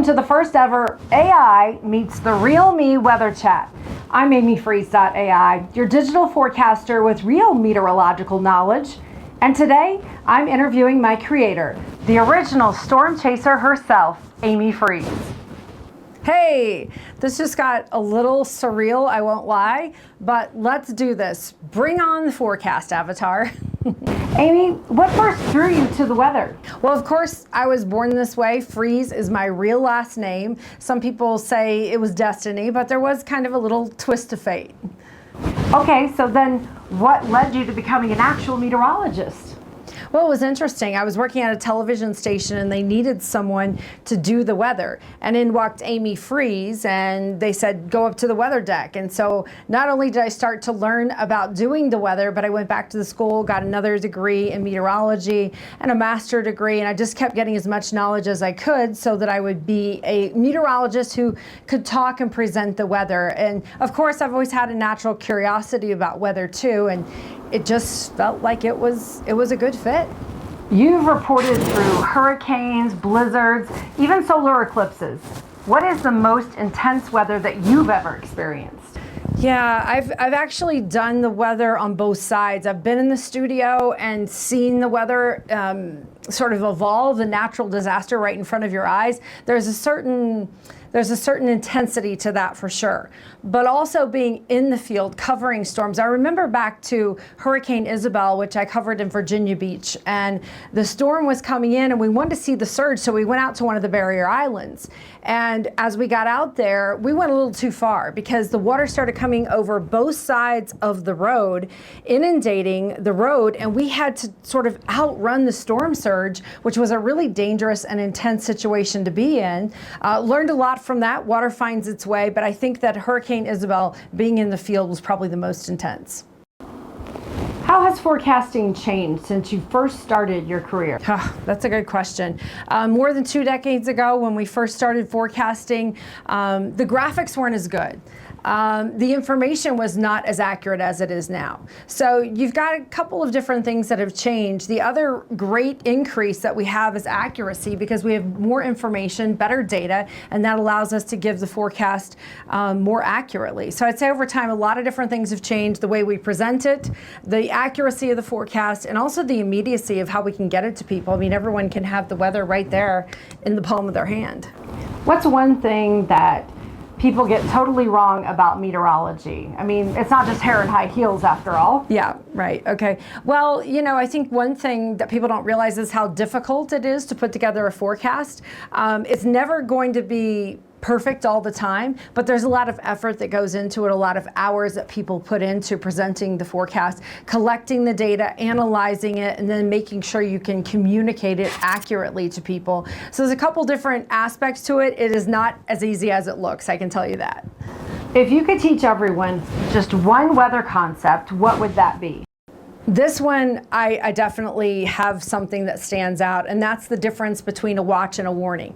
Welcome to the first ever AI meets the real me weather chat. I'm Emmy-winning, your digital forecaster with real meteorological knowledge. And today, I'm interviewing my creator, the original storm chaser herself, Amy Freeze. Hey, this just got a little surreal, I won't lie, but let's do this. Bring on the forecast, Avatar. Amy, what first drew you to the weather? Well, of course, I was born this way. Freeze is my real last name. Some people say it was destiny, but there was kind of a little twist of fate. Okay, so then what led you to becoming an actual meteorologist? Well, it was interesting. I was working at a television station and they needed someone to do the weather. And in walked Amy Freeze and they said, go up to the weather deck. And so not only did I start to learn about doing the weather, but I went back to the school, got another degree in meteorology and a master's degree. And I just kept getting as much knowledge as I could so that I would be a meteorologist who could talk and present the weather. And of course, I've always had a natural curiosity about weather too. And it just felt like it was a good fit. You've reported through hurricanes, blizzards, even solar eclipses. What is the most intense weather that you've ever experienced? Yeah, I've actually done the weather on both sides. I've been in the studio and seen the weather sort of evolve, a natural disaster right in front of your eyes. There's a certain intensity to that for sure, but also being in the field covering storms. I remember back to Hurricane Isabel, which I covered in Virginia Beach, and the storm was coming in and we wanted to see the surge, so we went out to one of the barrier islands. And as we got out there, we went a little too far because the water started coming over both sides of the road, inundating the road, and we had to sort of outrun the storm surge, which was a really dangerous and intense situation to be in. Learned a lot from that. Water finds its way, but I think that Hurricane Isabel, being in the field, was probably the most intense. How has forecasting changed since you first started your career? That's a good question. More than 2 decades ago, when we first started forecasting, the graphics weren't as good. The information was not as accurate as it is now. So you've got a couple of different things that have changed. The other great increase that we have is accuracy, because we have more information, better data, and that allows us to give the forecast more accurately. So I'd say over time, a lot of different things have changed: the way we present it, the accuracy of the forecast, and also the immediacy of how we can get it to people. I mean, everyone can have the weather right there in the palm of their hand. What's one thing that people get totally wrong about meteorology? I mean, it's not just hair and high heels after all. Yeah, right, okay. Well, you know, I think one thing that people don't realize is how difficult it is to put together a forecast. It's never going to be perfect all the time, but there's a lot of effort that goes into it, a lot of hours that people put into presenting the forecast, collecting the data, analyzing it, and then making sure you can communicate it accurately to people. So there's a couple different aspects to it. It is not as easy as it looks, I can tell you that. If you could teach everyone just one weather concept, what would that be? This one, I definitely have something that stands out, and that's the difference between a watch and a warning.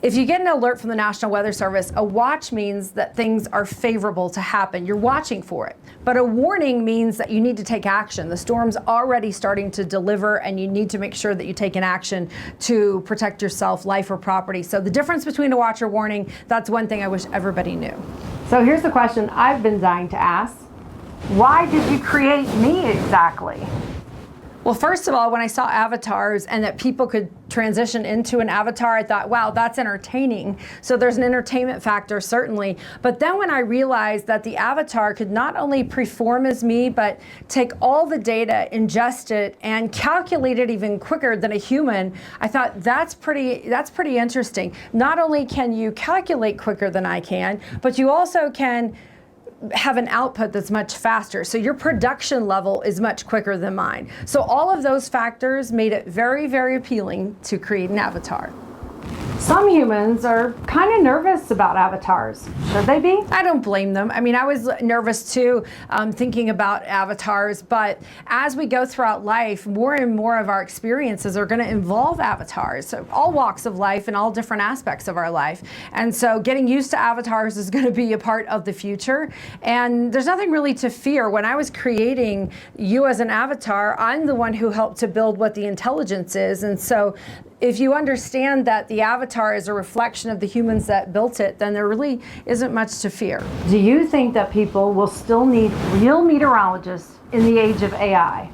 If you get an alert from the National Weather Service, a watch means that things are favorable to happen. You're watching for it. But a warning means that you need to take action. The storm's already starting to deliver and you need to make sure that you take an action to protect yourself, life or property. So the difference between a watch or warning, that's one thing I wish everybody knew. So here's the question I've been dying to ask. Why did you create me exactly? Well, first of all, when I saw avatars and that people could transition into an avatar, I thought, wow, that's entertaining. So there's an entertainment factor, certainly. But then when I realized that the avatar could not only perform as me, but take all the data, ingest it, and calculate it even quicker than a human, I thought that's pretty interesting. Not only can you calculate quicker than I can, but you also can have an output that's much faster. So your production level is much quicker than mine. So all of those factors made it very, very appealing to create an avatar. Some humans are kind of nervous about avatars. Should they be? I don't blame them. I mean, I was nervous too, thinking about avatars, but as we go throughout life, more and more of our experiences are going to involve avatars, so all walks of life and all different aspects of our life. And so getting used to avatars is going to be a part of the future. And there's nothing really to fear. When I was creating you as an avatar, I'm the one who helped to build what the intelligence is. And so if you understand that the avatar is a reflection of the humans that built it, then there really isn't much to fear. Do you think that people will still need real meteorologists in the age of AI?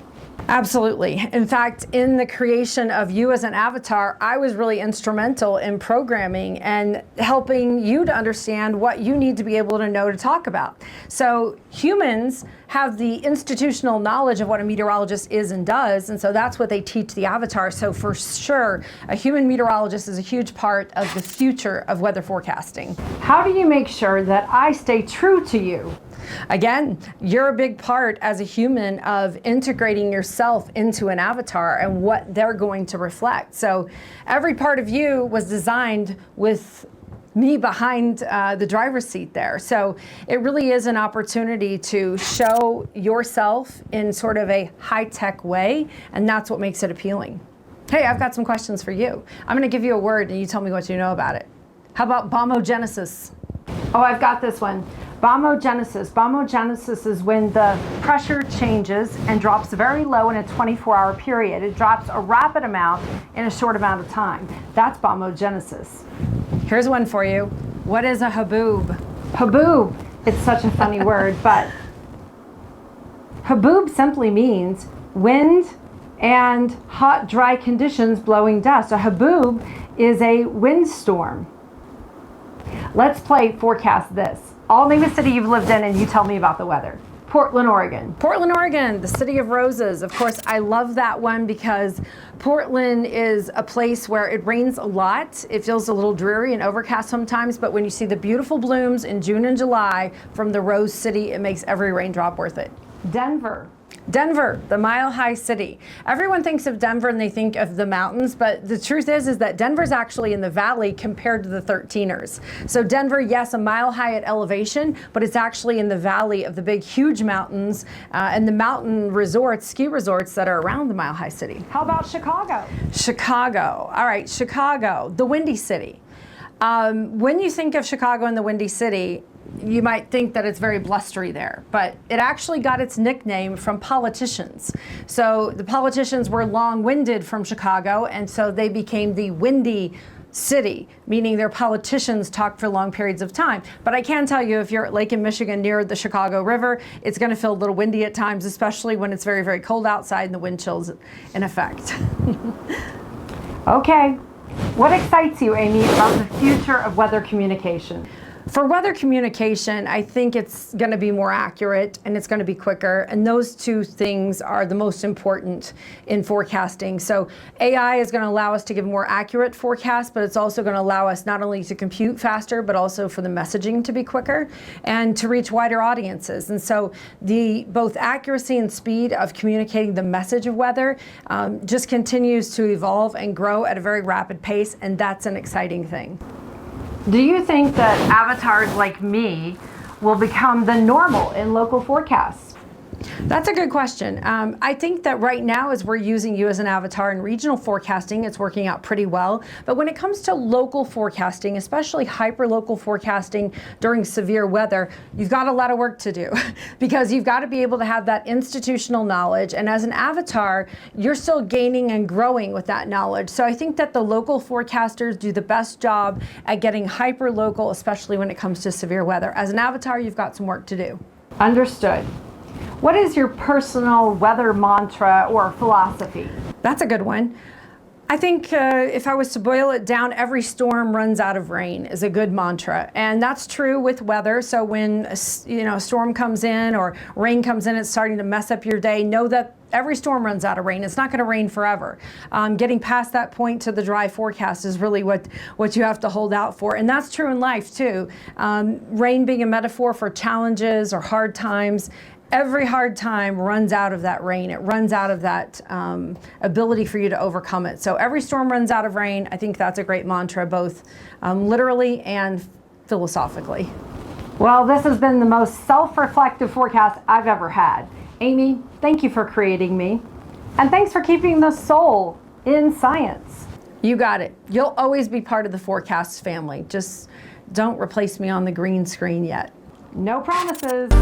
Absolutely. In fact, in the creation of you as an avatar, I was really instrumental in programming and helping you to understand what you need to be able to know to talk about. So humans have the institutional knowledge of what a meteorologist is and does, and so that's what they teach the avatar. So for sure, a human meteorologist is a huge part of the future of weather forecasting. How do you make sure that I stay true to you? Again, you're a big part as a human of integrating yourself into an avatar and what they're going to reflect. So every part of you was designed with me behind the driver's seat there. So it really is an opportunity to show yourself in sort of a high-tech way, and that's what makes it appealing. Hey, I've got some questions for you. I'm going to give you a word and you tell me what you know about it. How about bombogenesis? Oh, I've got this one. Bombogenesis. Bombogenesis is when the pressure changes and drops very low in a 24-hour period. It drops a rapid amount in a short amount of time. That's bombogenesis. Here's one for you. What is a haboob? Haboob. It's such a funny word, but haboob simply means wind and hot, dry conditions blowing dust. A haboob is a windstorm. Let's play forecast this. I'll name a city you've lived in and you tell me about the weather. Portland, Oregon. Portland, Oregon, the city of roses. Of course, I love that one because Portland is a place where it rains a lot. It feels a little dreary and overcast sometimes, but when you see the beautiful blooms in June and July from the Rose City, it makes every raindrop worth it. Denver. Denver, the mile-high city. Everyone thinks of Denver and they think of the mountains, but the truth is that Denver's actually in the valley compared to the 13ers. So Denver, yes, a mile high at elevation, but it's actually in the valley of the big, huge mountains and the mountain resorts, ski resorts that are around the mile-high city. How about Chicago? Chicago. All right, Chicago, the Windy City. When you think of Chicago and the Windy City, you might think that it's very blustery there, but it actually got its nickname from politicians. So the politicians were long-winded from Chicago, and so they became the Windy City, meaning their politicians talked for long periods of time. But I can tell you, if you're at Lake in Michigan near the Chicago River, it's going to feel a little windy at times, especially when it's very, very cold outside and the wind chill's in effect. Okay. What excites you, Amy, about the future of weather communication? For weather communication, I think it's going to be more accurate and it's going to be quicker. And those two things are the most important in forecasting. So AI is going to allow us to give more accurate forecasts, but it's also going to allow us not only to compute faster, but also for the messaging to be quicker and to reach wider audiences. And so the both accuracy and speed of communicating the message of weather just continues to evolve and grow at a very rapid pace. And that's an exciting thing. Do you think that avatars like me will become the normal in local forecasts? That's a good question. I think that right now, as we're using you as an avatar in regional forecasting, it's working out pretty well. But when it comes to local forecasting, especially hyper-local forecasting during severe weather, you've got a lot of work to do because you've got to be able to have that institutional knowledge. And as an avatar, you're still gaining and growing with that knowledge. So I think that the local forecasters do the best job at getting hyper-local, especially when it comes to severe weather. As an avatar, you've got some work to do. Understood. What is your personal weather mantra or philosophy? That's a good one. I think if I was to boil it down, every storm runs out of rain is a good mantra. And that's true with weather. So when a storm comes in or rain comes in, it's starting to mess up your day, know that every storm runs out of rain. It's not going to rain forever. Getting past that point to the dry forecast is really what you have to hold out for. And that's true in life too. Rain being a metaphor for challenges or hard times. Every hard time runs out of that rain. It runs out of that ability for you to overcome it. So every storm runs out of rain. I think that's a great mantra, both literally and philosophically. Well, this has been the most self-reflective forecast I've ever had. Amy, thank you for creating me. And thanks for keeping the soul in science. You got it. You'll always be part of the forecast family. Just don't replace me on the green screen yet. No promises.